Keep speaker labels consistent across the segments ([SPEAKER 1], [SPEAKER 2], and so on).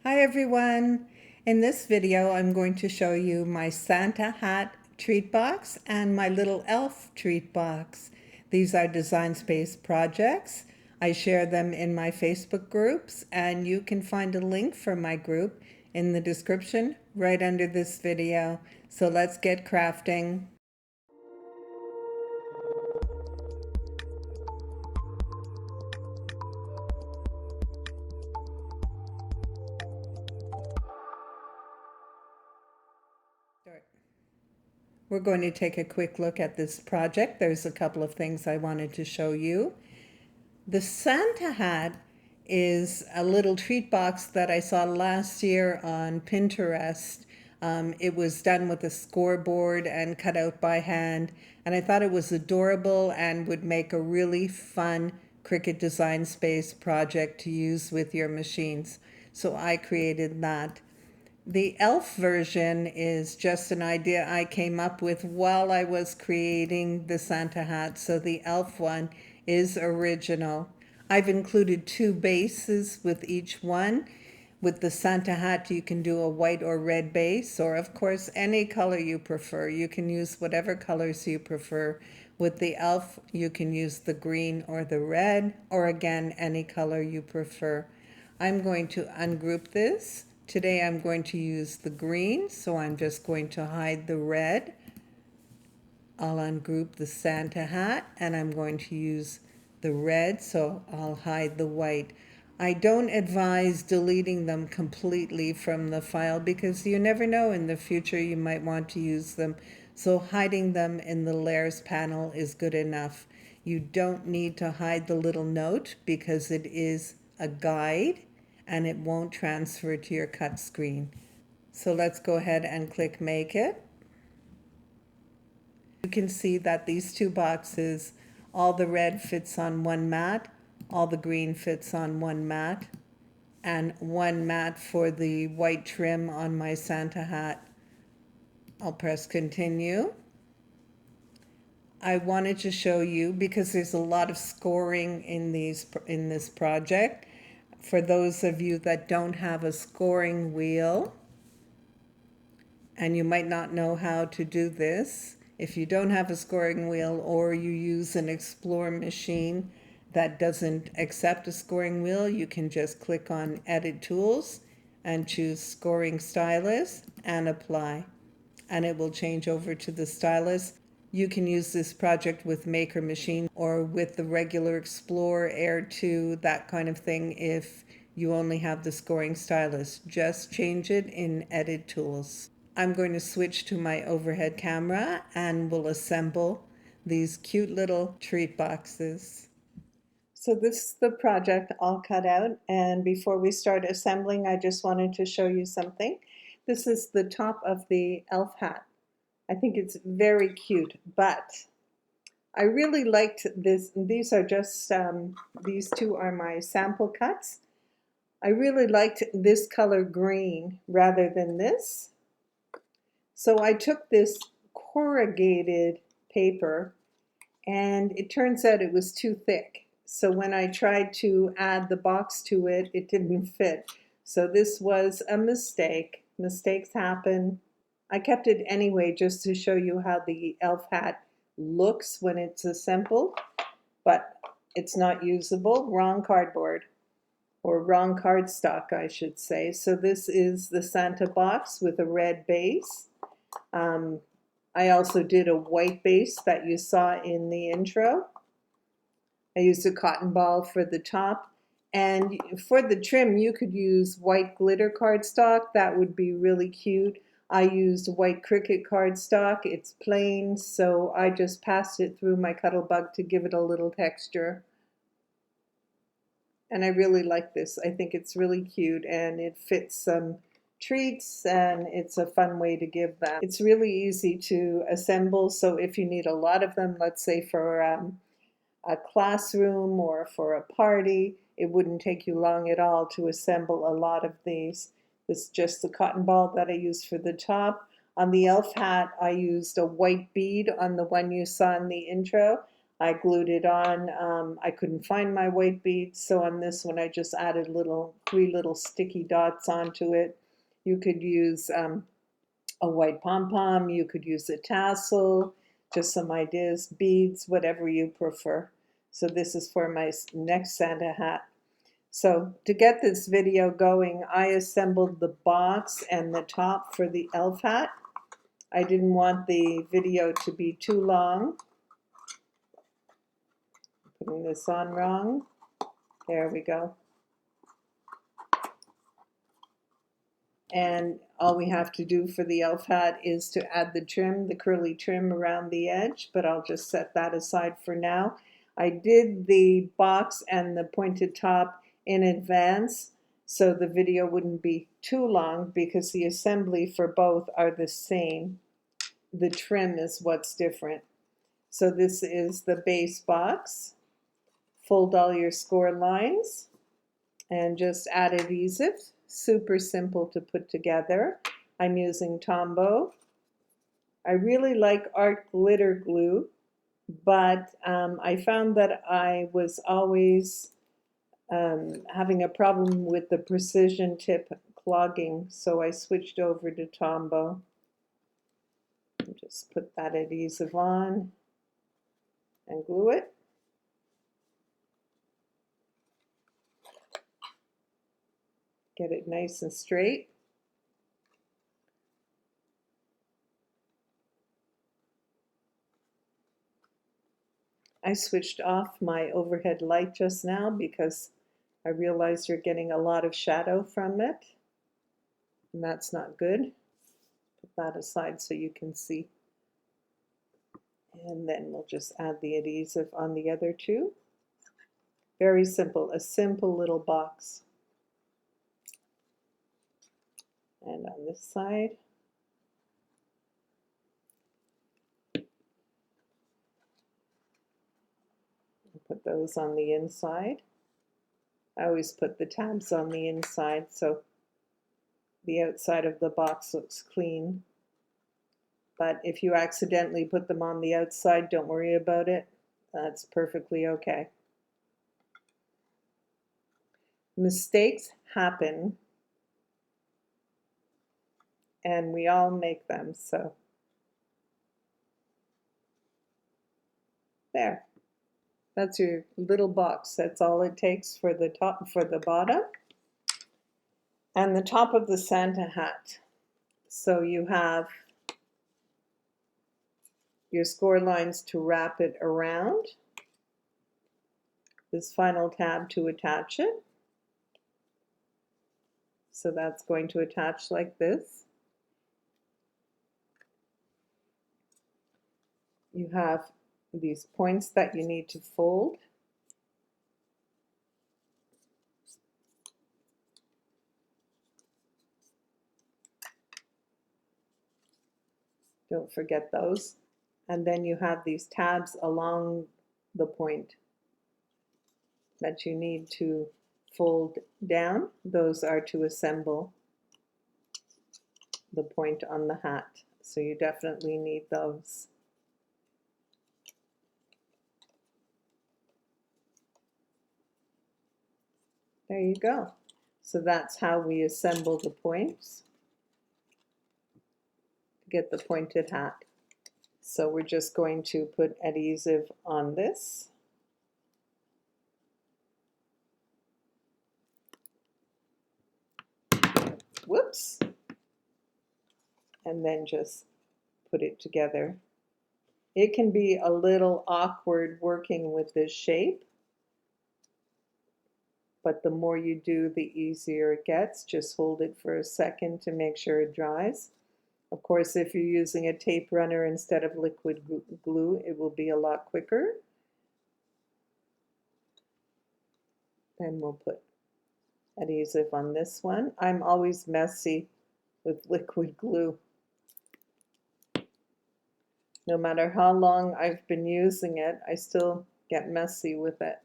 [SPEAKER 1] Hi everyone! In this video I'm going to show you my Santa hat treat box and my little elf treat box. These are Design Space projects. I share them in my Facebook groups and you can find a link for my group in the description right under this video. So let's get crafting. We're going to take a quick look at this project. There's a couple of things I wanted to show you. The Santa hat is a little treat box that I saw last year on Pinterest. It was done with a scoreboard and cut out by hand, and I thought it was adorable and would make a really fun Cricut Design Space project to use with your machines. So I created that. The elf version is just an idea I came up with while I was creating the Santa hat, so the elf one is original. I've included two bases with each one. With the Santa hat, you can do a white or red base, or of course any color you prefer. You can use whatever colors you prefer. With the elf, you can use the green or the red, or again, any color you prefer. I'm going to ungroup this. Today I'm going to use the green, so I'm just going to hide the red. I'll ungroup the Santa hat, and I'm going to use the red, so I'll hide the white. I don't advise deleting them completely from the file because you never know, in the future you might want to use them. So hiding them in the layers panel is good enough. You don't need to hide the little note because it is a guide and it won't transfer to your cut screen. So let's go ahead and click Make It. You can see that these two boxes, all the red fits on one mat, all the green fits on one mat, and one mat for the white trim on my Santa hat. I'll press Continue. I wanted to show you, because there's a lot of scoring in this project, for those of you that don't have a scoring wheel, and you might not know how to do this. If you don't have a scoring wheel, or you use an Explore machine that doesn't accept a scoring wheel, you can just click on Edit Tools and choose Scoring Stylus and Apply, and it will change over to the stylus. You can use this project with Maker Machine or with the regular Explore, Air 2, that kind of thing. If you only have the scoring stylus, just change it in Edit Tools. I'm going to switch to my overhead camera and we'll assemble these cute little treat boxes. So this is the project all cut out, and before we start assembling, I just wanted to show you something. This is the top of the elf hat. I think it's very cute, but I really liked this. These are just, these two are my sample cuts. I really liked this color green rather than this. So I took this corrugated paper, and it turns out it was too thick. So when I tried to add the box to it, it didn't fit. So this was a mistake. Mistakes happen. I kept it anyway just to show you how the elf hat looks when it's assembled, but it's not usable. Wrong cardboard, or wrong cardstock, I should say. So this is the Santa box with a red base. I also did a white base that you saw in the intro. I used a cotton ball for the top. And for the trim, you could use white glitter cardstock. That would be really cute. I used white Cricut cardstock. It's plain, so I just passed it through my Cuttlebug to give it a little texture. And I really like this. I think it's really cute, and it fits some treats, and it's a fun way to give them. It's really easy to assemble, so if you need a lot of them, let's say for a classroom or for a party, it wouldn't take you long at all to assemble a lot of these. This is just the cotton ball that I used for the top. On the elf hat, I used a white bead on the one you saw in the intro. I glued it on. I couldn't find my white beads, so on this one I just added three little sticky dots onto it. You could use a white pom-pom, you could use a tassel, just some ideas, beads, whatever you prefer. So this is for my next Santa hat. So to get this video going, I assembled the box and the top for the elf hat. I didn't want the video to be too long. Putting this on wrong. There we go. And all we have to do for the elf hat is to add the trim, the curly trim around the edge, but I'll just set that aside for now. I did the box and the pointed top in advance, so the video wouldn't be too long because the assembly for both are the same. The trim is what's different. So this is the base box. Fold all your score lines and just add adhesive. Super simple to put together. I'm using Tombow. I really like art glitter glue, but I found that I was always having a problem with the precision tip clogging, so I switched over to Tombow. Just put that adhesive on and glue it. Get it nice and straight. I switched off my overhead light just now because I realized you're getting a lot of shadow from it, and that's not good. Put that aside so you can see. And then we'll just add the adhesive on the other two. Very simple, a simple little box. And on this side. Put those on the inside. I always put the tabs on the inside so the outside of the box looks clean. But if you accidentally put them on the outside, don't worry about it. That's perfectly okay. Mistakes happen, and we all make them, so there. That's your little box. That's all it takes for the top, for the bottom. And the top of the Santa hat. So you have your score lines to wrap it around. This final tab to attach it. So that's going to attach like this. You have these points that you need to fold. Don't forget those. And then you have these tabs along the point that you need to fold down. Those are to assemble the point on the hat. So you definitely need those. There you go. So that's how we assemble the points to get the pointed hat. So we're just going to put adhesive on this. Whoops. And then just put it together. It can be a little awkward working with this shape, but the more you do, the easier it gets. Just hold it for a second to make sure it dries. Of course, if you're using a tape runner instead of liquid glue, it will be a lot quicker. Then we'll put adhesive on this one. I'm always messy with liquid glue. No matter how long I've been using it, I still get messy with it.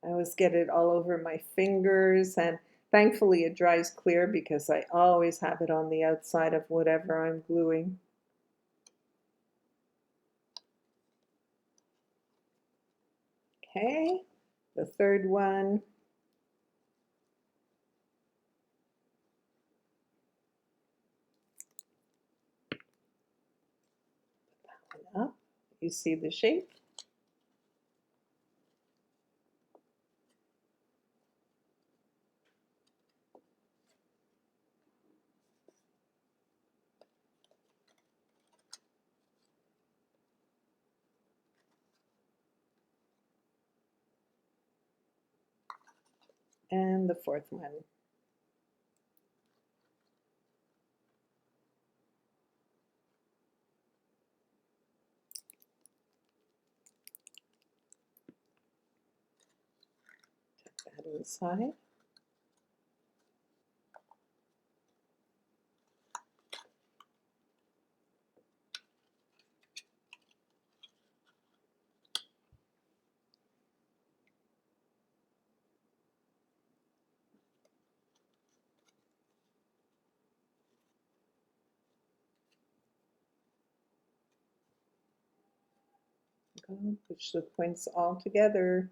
[SPEAKER 1] I always get it all over my fingers, and thankfully it dries clear because I always have it on the outside of whatever I'm gluing. Okay, the third one. Put that one up. You see the shape? And the fourth one. Tuck that inside. Go, push the points all together.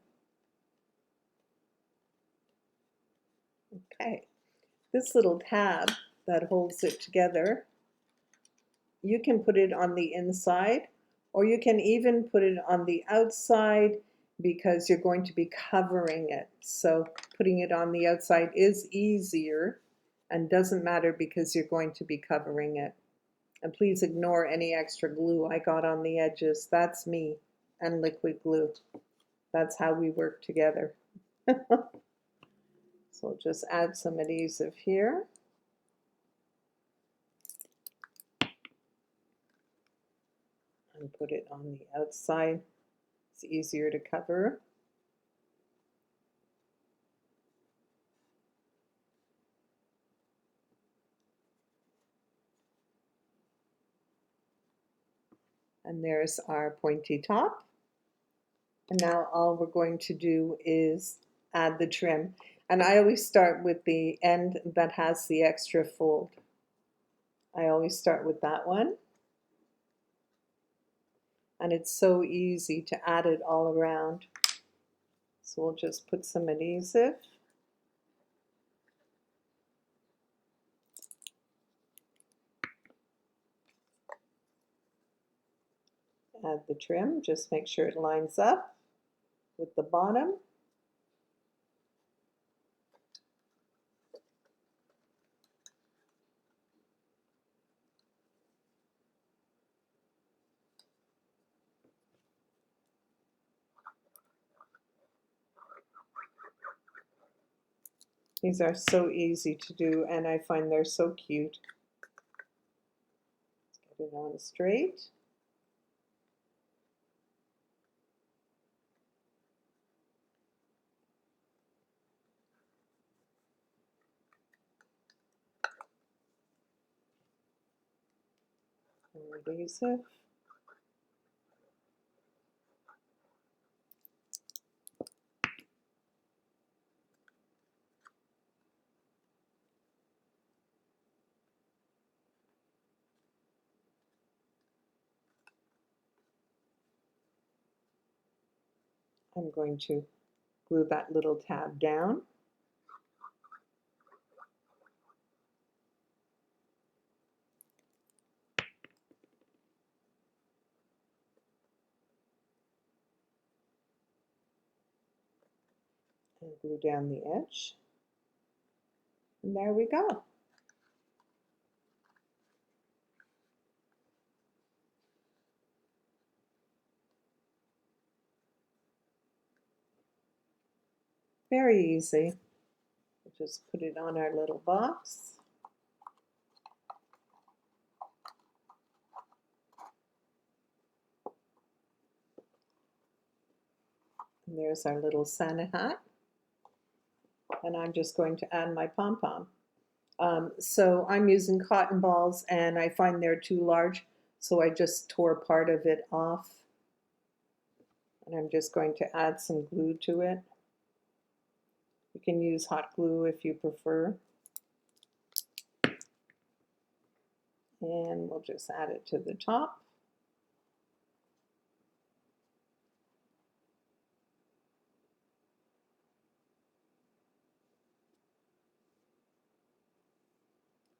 [SPEAKER 1] Okay, this little tab that holds it together, you can put it on the inside, or you can even put it on the outside because you're going to be covering it. So putting it on the outside is easier and doesn't matter because you're going to be covering it. And please ignore any extra glue I got on the edges. That's me and liquid glue. That's how we work together. So we'll just add some adhesive here. And put it on the outside. It's easier to cover. And there's our pointy top. And now all we're going to do is add the trim. And I always start with the end that has the extra fold. I always start with that one. And it's so easy to add it all around. So we'll just put some adhesive. Add the trim, just make sure it lines up with the bottom. These are so easy to do, and I find they're so cute. Let's get it on straight. Adhesive. I'm going to glue that little tab down. And glue down the edge. And there we go. Very easy. We'll just put it on our little box. And there's our little Santa hat. And I'm just going to add my pom-pom. So I'm using cotton balls and I find they're too large, so I just tore part of it off. And I'm just going to add some glue to it. You can use hot glue if you prefer. And we'll just add it to the top.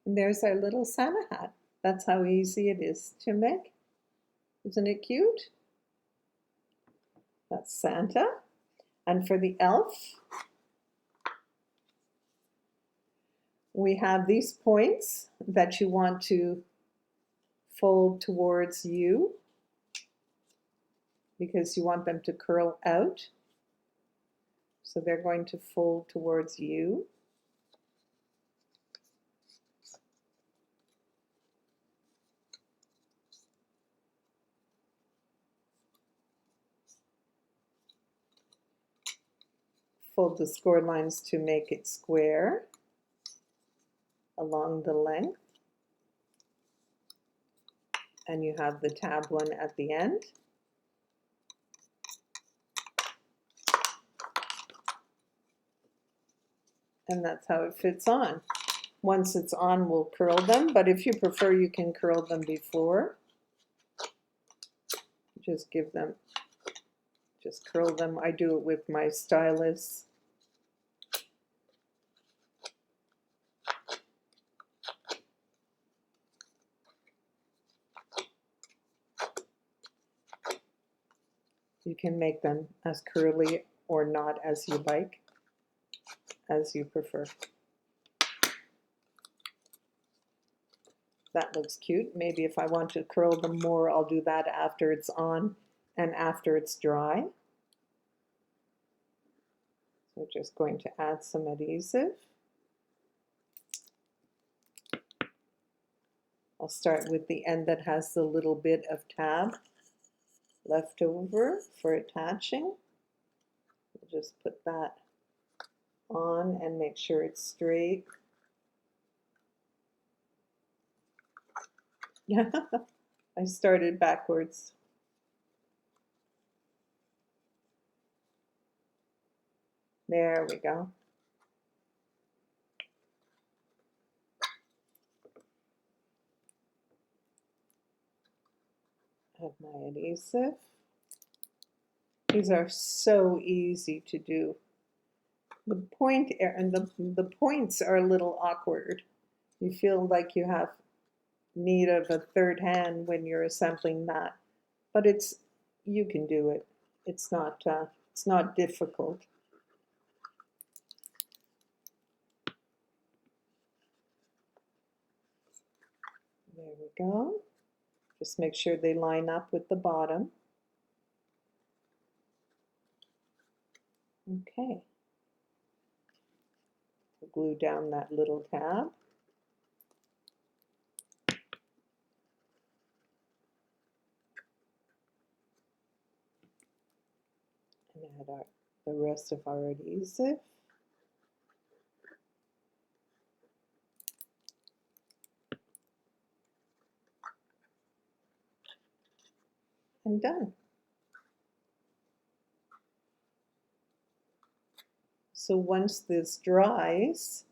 [SPEAKER 1] And there's our little Santa hat. That's how easy it is to make. Isn't it cute? That's Santa. And for the elf, we have these points that you want to fold towards you because you want them to curl out. So they're going to fold towards you. Fold the score lines to make it square along the length. And you have the tab one at the end. And that's how it fits on. Once it's on, we'll curl them, but if you prefer, you can curl them before. Just curl them. I do it with my stylus. You can make them as curly or not as you like, as you prefer. That looks cute. Maybe if I want to curl them more, I'll do that after it's on and after it's dry. So we're just going to add some adhesive. I'll start with the end that has the little bit of tab left over for attaching. We'll just put that on and make sure it's straight. I started backwards. There we go. Add my adhesive. These are so easy to do. The points are a little awkward. You feel like you have need of a third hand when you're assembling that, but you can do it. It's not difficult. There we go. Just make sure they line up with the bottom. Okay. Glue down that little tab. And add the rest of our adhesive. And done. So once this dries,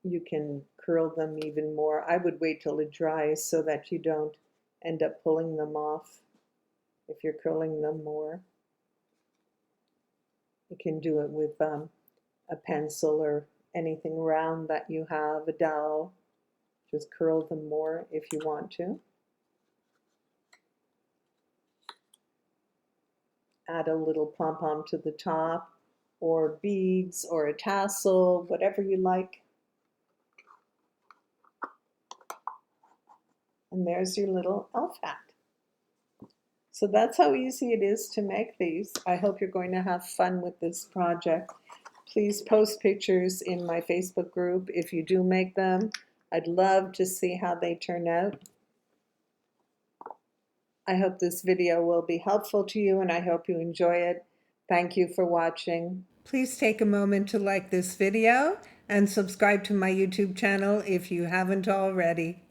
[SPEAKER 1] you can curl them even more. I would wait till it dries so that you don't end up pulling them off if you're curling them more. You can do it with a pencil or anything round that you have, a dowel. Just curl them more if you want to. Add a little pom-pom to the top, or beads, or a tassel, whatever you like. And there's your little elf hat. So that's how easy it is to make these. I hope you're going to have fun with this project. Please post pictures in my Facebook group if you do make them. I'd love to see how they turn out. I hope this video will be helpful to you and I hope you enjoy it. Thank you for watching. Please take a moment to like this video and subscribe to my YouTube channel if you haven't already.